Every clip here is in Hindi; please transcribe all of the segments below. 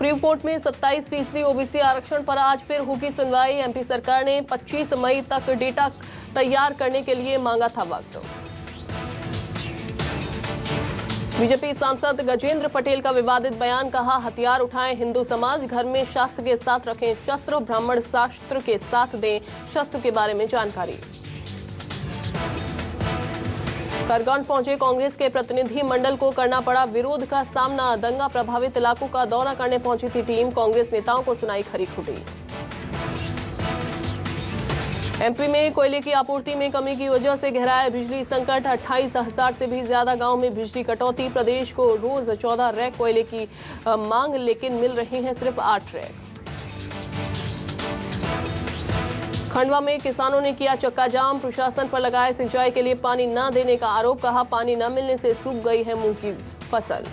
सुप्रीम कोर्ट में 27% ओबीसी आरक्षण पर आज फिर होगी सुनवाई। एमपी सरकार ने 25 मई तक डेटा तैयार करने के लिए मांगा था वक्त। बीजेपी सांसद गजेंद्र पटेल का विवादित बयान, कहा हथियार उठाएं हिंदू समाज, घर में शास्त्र के साथ रखें शस्त्र, ब्राह्मण शास्त्र के साथ दें शस्त्र के बारे में जानकारी। खरगोन पहुंचे कांग्रेस के प्रतिनिधि मंडल को करना पड़ा विरोध का सामना। दंगा प्रभावित इलाकों का दौरा करने पहुंची थी टीम, कांग्रेस नेताओं को सुनाई खरी खोटी। एमपी में कोयले की आपूर्ति में कमी की वजह से गहराया बिजली संकट। 28,000 से भी ज्यादा गांव में बिजली कटौती। प्रदेश को रोज 14 रैक कोयले की मांग, लेकिन मिल रही है सिर्फ 8 रैक। खंडवा में किसानों ने किया चक्का जाम, प्रशासन पर लगाए सिंचाई के लिए पानी न देने का आरोप, कहा पानी न मिलने से सूख गई है मूंग की फसल।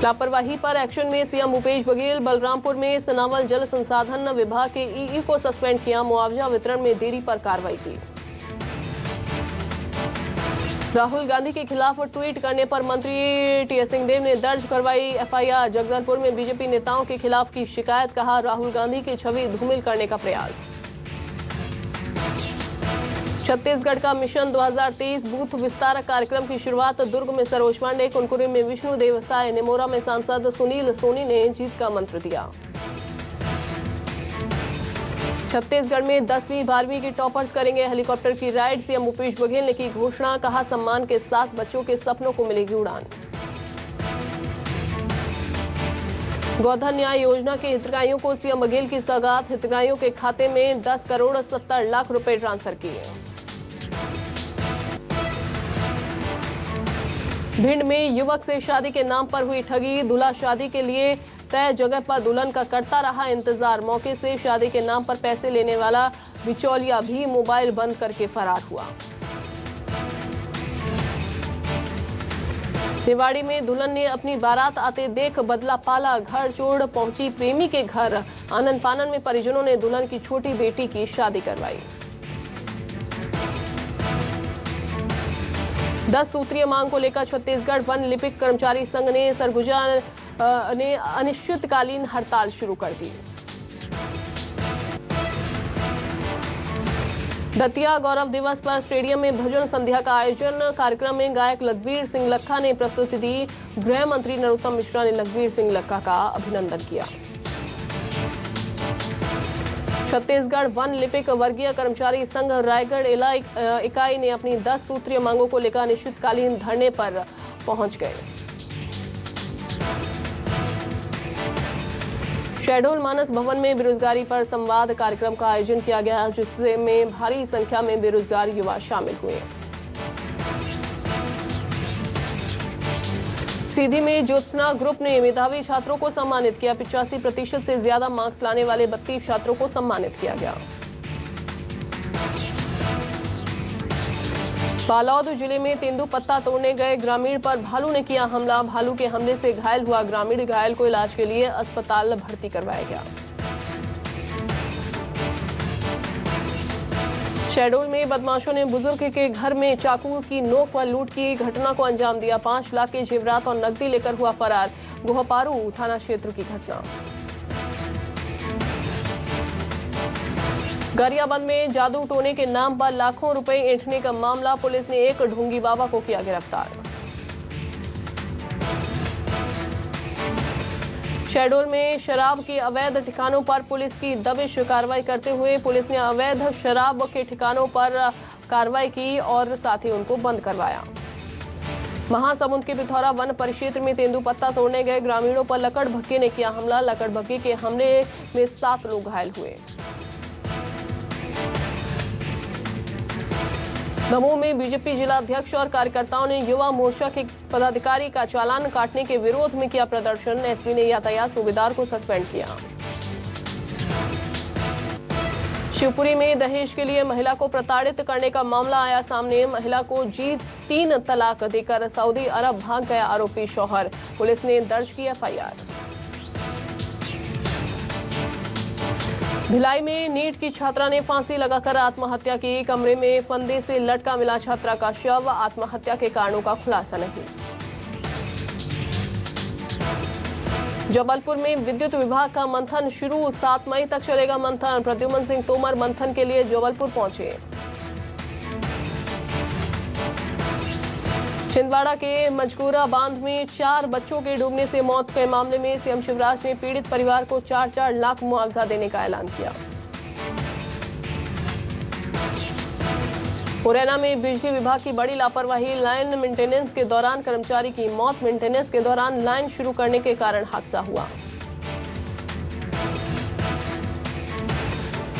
लापरवाही पर एक्शन में सीएम भूपेश बघेल। बलरामपुर में सनावल जल संसाधन विभाग के ईई को सस्पेंड किया, मुआवजा वितरण में देरी पर कार्रवाई की। राहुल गांधी के खिलाफ ट्वीट करने पर मंत्री टी.एस. सिंहदेव ने दर्ज करवाई एफआईआर। जगदलपुर में बीजेपी नेताओं के खिलाफ की शिकायत, कहा राहुल गांधी की छवि धूमिल करने का प्रयास। छत्तीसगढ़ का मिशन 2023 बूथ विस्तारक कार्यक्रम की शुरुआत। दुर्ग में सरोज पांडे, कुनकुरी में विष्णु देवसाय, नेमोरा में सांसद सुनील सोनी ने जीत का मंत्र दिया। छत्तीसगढ़ में 10वीं 12वीं की टॉपर्स करेंगे हेलीकॉप्टर की राइड। सीएम भूपेश बघेल ने की घोषणा, कहा सम्मान के साथ बच्चों के सपनों को मिलेगी उड़ान। गोधन न्याय योजना के हितग्राहियों को सीएम बघेल की सौगात। हितग्राहियों के खाते में 10 करोड़ 70 लाख रुपए ट्रांसफर किए। भिंड में युवक से शादी के नाम पर हुई ठगी। दूल्हा शादी के लिए तय जगह पर दुल्हन का करता रहा इंतजार। मौके से शादी के नाम पर पैसे लेने वाला बिचौलिया भी मोबाइल बंद करके फरार हुआ। निवाड़ी में दुल्हन ने अपनी बारात आते देख बदला पाला, घर छोड़ पहुंची प्रेमी के घर। आनंद फानन में परिजनों ने दुल्हन की छोटी बेटी की शादी करवाई। 10 सूत्रीय मांग को लेकर छत्तीसगढ़ वन लिपिक कर्मचारी संघ ने सरगुजा ने अनिश्चितकालीन हड़ताल शुरू कर दी। दतिया गौरव दिवस पर स्टेडियम में भजन संध्या का आयोजन। कार्यक्रम में गायक लखबीर सिंह लक्खा ने प्रस्तुति दी। गृह मंत्री नरोत्तम मिश्रा ने लखबीर सिंह लक्खा का अभिनंदन किया। छत्तीसगढ़ वन लिपिक वर्गीय कर्मचारी संघ रायगढ़ इकाई ने अपनी 10 सूत्रीय मांगों को लेकर अनिश्चितकालीन धरने पर पहुंच गए। शहडोल मानस भवन में बेरोजगारी पर संवाद कार्यक्रम का आयोजन किया गया, जिसमें भारी संख्या में बेरोजगार युवा शामिल हुए। सीधी में ज्योत्सना ग्रुप ने मेधावी छात्रों को सम्मानित किया। 85% से ज्यादा मार्क्स लाने वाले 32 छात्रों को सम्मानित किया गया। बालोद जिले में तेंदुपत्ता तोड़ने गए ग्रामीण पर भालू ने किया हमला। भालू के हमले से घायल हुआ ग्रामीण, घायल को इलाज के लिए अस्पताल भर्ती करवाया गया। शहडोल में बदमाशों ने बुजुर्ग के घर में चाकू की नोक पर लूट की घटना को अंजाम दिया। 5 लाख के जेवरात और नकदी लेकर हुआ फरार। गोहपारू थाना क्षेत्र की घटना। गरियाबंद में जादू टोने के नाम पर लाखों रुपए ऐंठने का मामला। पुलिस ने एक ढोंगी बाबा को किया गिरफ्तार। शहडोल में शराब के अवैध ठिकानों पर पुलिस की दबिश। कार्रवाई करते हुए पुलिस ने अवैध शराब के ठिकानों पर कार्रवाई की और साथ ही उनको बंद करवाया। महासमुंद के पिथौरा वन परिक्षेत्र में तेंदुपत्ता तोड़ने गए ग्रामीणों पर लकड़ भक्के ने किया हमला। लकड़ भक्के के हमले में 7 लोग घायल हुए। दमोह में बीजेपी जिला अध्यक्ष और कार्यकर्ताओं ने युवा मोर्चा के पदाधिकारी का चालान काटने के विरोध में किया प्रदर्शन। एसपी ने यातायात सूबेदार को सस्पेंड किया। शिवपुरी में दहेज के लिए महिला को प्रताड़ित करने का मामला आया सामने। महिला को 3 तलाक देकर सऊदी अरब भाग गया आरोपी शौहर। पुलिस ने दर्ज की एफआईआर। भिलाई में नीट की छात्रा ने फांसी लगाकर आत्महत्या की। कमरे में फंदे से लटका मिला छात्रा का शव। आत्महत्या के कारणों का खुलासा नहीं। जबलपुर में विद्युत विभाग का मंथन शुरू। 7 मई तक चलेगा मंथन। प्रद्युम्न सिंह तोमर मंथन के लिए जबलपुर पहुंचे। छिंदवाड़ा के मजकूरा बांध में 4 बच्चों के डूबने से मौत के मामले में सीएम शिवराज ने पीड़ित परिवार को 4-4 लाख मुआवजा देने का ऐलान किया। मुरैना में बिजली विभाग की बड़ी लापरवाही। लाइन मेंटेनेंस के दौरान कर्मचारी की मौत। मेंटेनेंस के दौरान लाइन शुरू करने के कारण हादसा हुआ।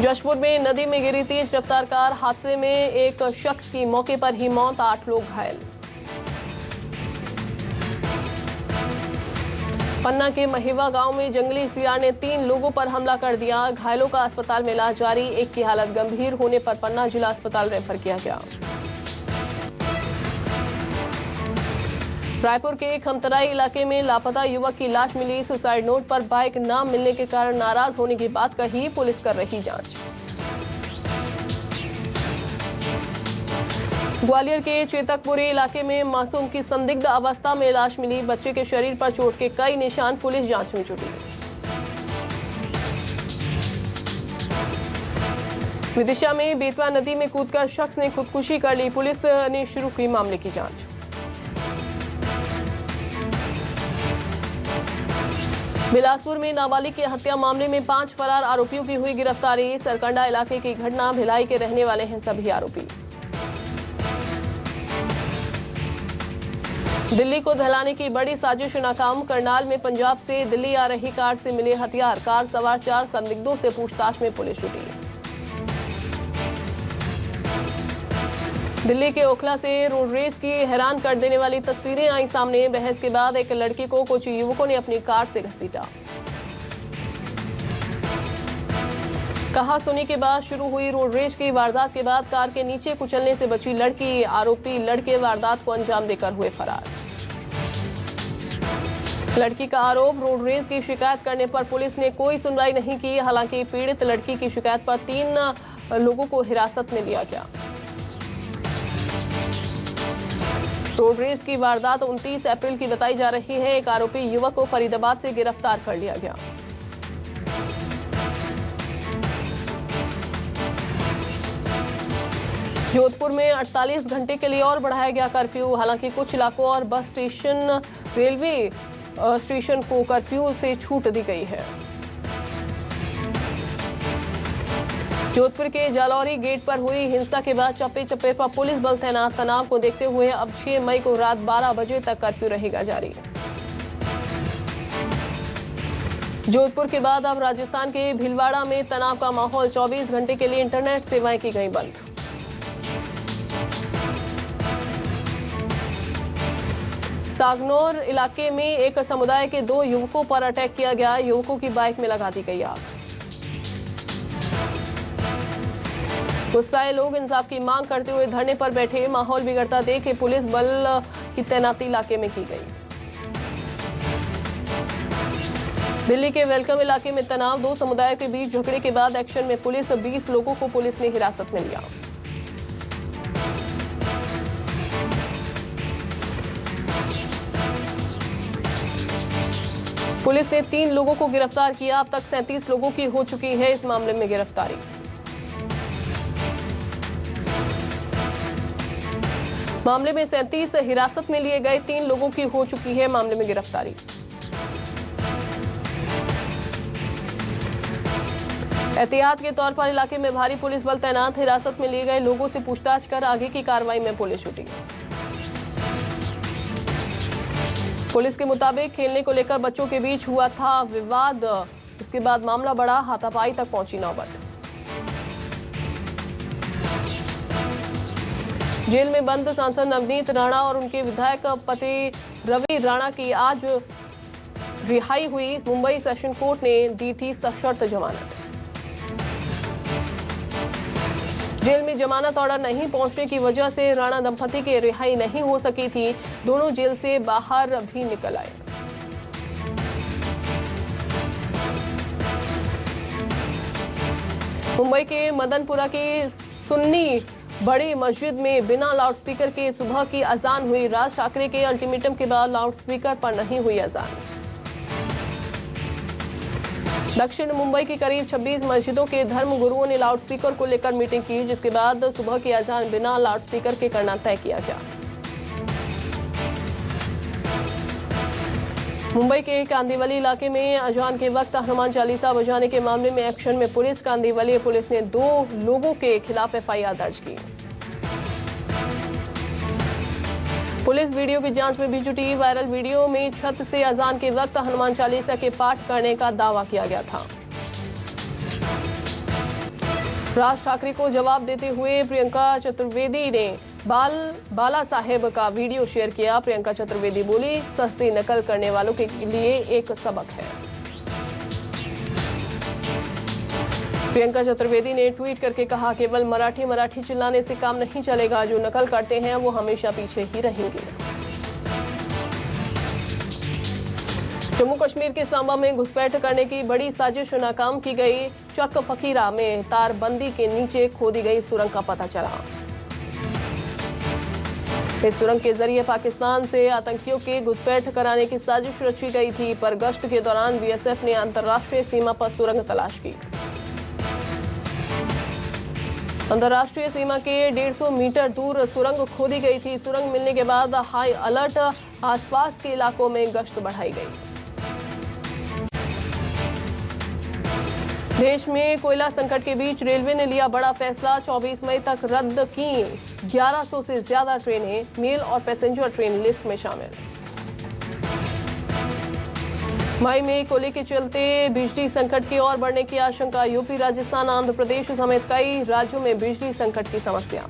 जशपुर में नदी में गिरी तेज रफ्तार कार। हादसे में एक शख्स की मौके पर ही मौत, 8 लोग घायल। पन्ना के महिवा गांव में जंगली सियार ने 3 लोगों पर हमला कर दिया। घायलों का अस्पताल में इलाज जारी। एक की हालत गंभीर होने पर पन्ना जिला अस्पताल रेफर किया गया। रायपुर के खमतराई इलाके में लापता युवक की लाश मिली। सुसाइड नोट पर बाइक न मिलने के कारण नाराज होने की बात कही। पुलिस कर रही जांच। ग्वालियर के चेतकपुरी इलाके में मासूम की संदिग्ध अवस्था में लाश मिली। बच्चे के शरीर पर चोट के कई निशान। पुलिस जांच में जुटी। विदिशा में बेतवा नदी में कूदकर शख्स ने खुदकुशी कर ली। पुलिस ने शुरू की मामले की जांच। बिलासपुर में नाबालिग की हत्या मामले में 5 फरार आरोपियों की हुई गिरफ्तारी। सरकंडा इलाके की घटना। भिलाई के रहने वाले हैं सभी आरोपी। दिल्ली को दहलाने की बड़ी साजिश नाकाम। करनाल में पंजाब से दिल्ली आ रही कार से मिले हथियार। कार सवार 4 संदिग्धों से पूछताछ में पुलिस जुटी। दिल्ली के ओखला से रोड रेस की हैरान कर देने वाली तस्वीरें आई सामने। बहस के बाद एक लड़की को कुछ युवकों ने अपनी कार से घसीटा। कहा सुनी के बाद शुरू हुई रोड रेस की वारदात के बाद कार के नीचे कुचलने से बची लड़की। आरोपी लड़के वारदात को अंजाम देकर हुए फरार। लड़की का आरोप, रोड रेस की शिकायत करने पर पुलिस ने कोई सुनवाई नहीं की। हालांकि पीड़ित लड़की की शिकायत पर 3 लोगों को हिरासत में लिया गया। रोड रेस की वारदात 29 अप्रैल की बताई जा रही है। एक आरोपी युवक को फरीदाबाद से गिरफ्तार कर लिया गया। जोधपुर में 48 घंटे के लिए और बढ़ाया गया कर्फ्यू। हालांकि कुछ इलाकों और बस स्टेशन, रेलवे स्टेशन को कर्फ्यू से छूट दी गई है। जोधपुर के जालौरी गेट पर हुई हिंसा के बाद चप्पे चप्पे पर पुलिस बल तैनात। तनाव को देखते हुए अब 6 मई को रात 12 बजे तक कर्फ्यू रहेगा जारी। जोधपुर के बाद अब राजस्थान के भीलवाड़ा में तनाव का माहौल। 24 घंटे के लिए इंटरनेट सेवाएं की गई बंद। सागनौर इलाके में एक समुदाय के 2 युवकों पर अटैक किया गया। युवकों की बाइक में लगा दी गई आग। गुस्साए लोग इंसाफ की मांग करते हुए धरने पर बैठे। माहौल बिगड़ता देख पुलिस बल की तैनाती इलाके में की गई। दिल्ली के वेलकम इलाके में तनाव। 2 समुदायों के बीच झगड़े के बाद एक्शन में पुलिस। 20 लोगों को पुलिस ने हिरासत में लिया। पुलिस ने 3 लोगों को गिरफ्तार किया। अब तक 37 लोगों की हो चुकी है इस मामले में गिरफ्तारी। मामले में 37 हिरासत में लिए गए 3 लोगों की हो चुकी है मामले में गिरफ्तारी। एहतियात के तौर पर इलाके में भारी पुलिस बल तैनात। हिरासत में लिए गए लोगों से पूछताछ कर आगे की कार्रवाई में पुलिस जुटी। पुलिस के मुताबिक खेलने को लेकर बच्चों के बीच हुआ था विवाद। इसके बाद मामला बढ़ा, हाथापाई तक पहुंची नौबत। जेल में बंद सांसद नवनीत राणा और उनके विधायक पति रवि राणा की आज रिहाई हुई। मुंबई सेशन कोर्ट ने दी थी सशर्त जमानत। जेल में जमानत ऑर्डर नहीं पहुंचने की वजह से राणा दंपति की रिहाई नहीं हो सकी थी। दोनों जेल से बाहर भी निकल आए। मुंबई के मदनपुरा की सुन्नी बड़ी मस्जिद में बिना लाउडस्पीकर के सुबह की अजान हुई। राज ठाकरे के अल्टीमेटम के बाद लाउडस्पीकर पर नहीं हुई अजान। दक्षिण मुंबई की करीब 26 मस्जिदों के धर्म गुरुओं ने लाउडस्पीकर को लेकर मीटिंग की, जिसके बाद सुबह की अजान बिना लाउडस्पीकर के करना तय किया गया। मुंबई के कांदिवली इलाके में अजान के वक्त हनुमान चालीसा बजाने के मामले में एक्शन में पुलिस। कांदिवली पुलिस ने 2 लोगों के खिलाफ एफआईआर दर्ज की। पुलिस वीडियो की जांच में भी जुटी। वायरल वीडियो में छत से अजान के वक्त हनुमान चालीसा के पाठ करने का दावा किया गया था। राज ठाकरे को जवाब देते हुए प्रियंका चतुर्वेदी ने बाला साहेब का वीडियो शेयर किया। प्रियंका चतुर्वेदी बोली, सस्ती नकल करने वालों के लिए एक सबक है। प्रियंका चतुर्वेदी ने ट्वीट करके कहा, केवल मराठी चिल्लाने से काम नहीं चलेगा। जो नकल करते हैं वो हमेशा पीछे ही रहेंगे। जम्मू कश्मीर के सांबा में घुसपैठ करने की बड़ी साजिश नाकाम की गई। चक फकीरा में तारबंदी के नीचे खोदी गई सुरंग का पता चला। इस सुरंग के जरिए पाकिस्तान से आतंकियों के घुसपैठ कराने की साजिश रची गई थी, पर गश्त के दौरान बीएसएफ ने अंतर्राष्ट्रीय सीमा पर सुरंग तलाश की। अंतर्राष्ट्रीय सीमा के 150 मीटर दूर सुरंग खोदी गई थी। सुरंग मिलने के बाद हाई अलर्ट, आसपास के इलाकों में गश्त बढ़ाई गई। देश में कोयला संकट के बीच रेलवे ने लिया बड़ा फैसला। 24 मई तक रद्द की 1100 से ज्यादा ट्रेनें। मेल और पैसेंजर ट्रेन लिस्ट में शामिल। मई में कोयले के चलते बिजली संकट की ओर बढ़ने की आशंका। यूपी, राजस्थान, आंध्र प्रदेश समेत कई राज्यों में बिजली संकट की समस्या।